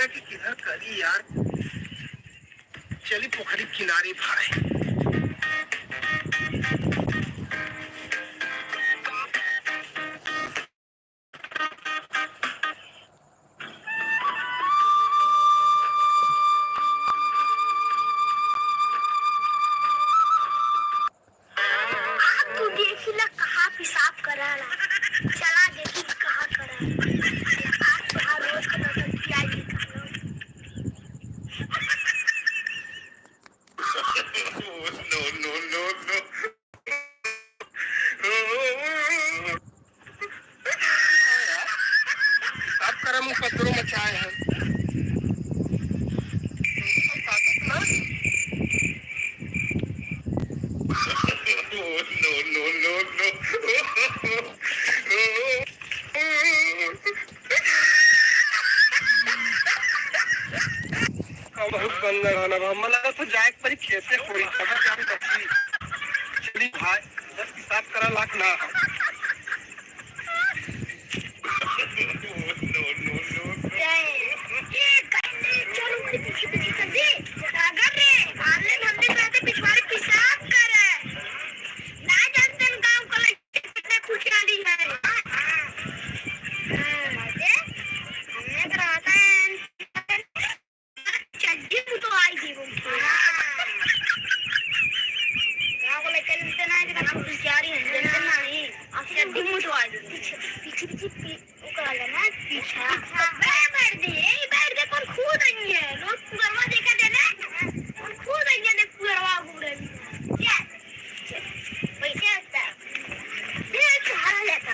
रहा कि किधर करी यार। चली पोखरी किनारे भाई। तू देखिला कहाँ पेशाब कराला। चला देखी कहाँ कराला। आज तो हर रोज का नजर किया ही नो नो नो नो। आप करम उपद्रो मचाए हैं। No no no no. बहुत बंदर है ना। मला तो जाए परी खेते कोई खबर जान तकी। चली भाई 10 हिसाब करा लाख ना। No no no. ये कहीं चलो मेरी पीछे पीछे कर दे। अगर रे आले हमने कहते पिछवाड़े पेशाब करे। ना जानते हैं गांव का कितने खुशहाली है। हमने कराता है। चड्डी तो आई थी वो। गांव को लेकर चलते ना कि हम बिचारी हैं चलते नहीं। आप चड्डी तो आई थी। पीछे पीछे वो करा लेना पीछा। बैठ दे कौन खुद नहीं है। लोग पुरवा देखा देना। कौन खुद नहीं है देख पुरवा घूम रही है। क्या? पैसे आता। ये चारा लेता।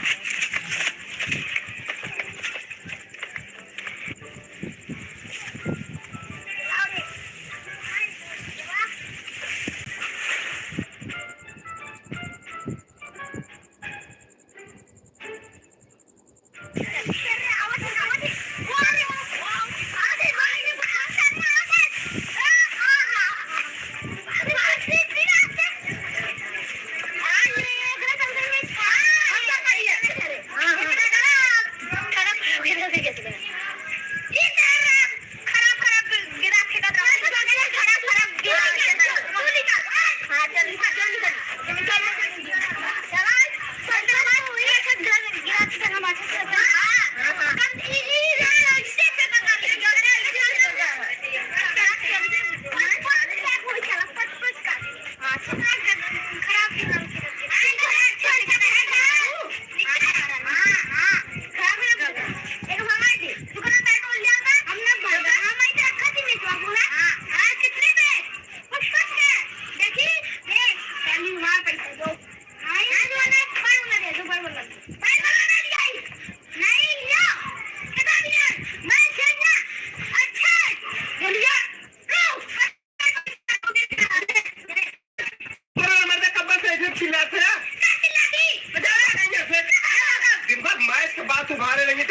दिन भर मैच के बाद तुम्हारे लगे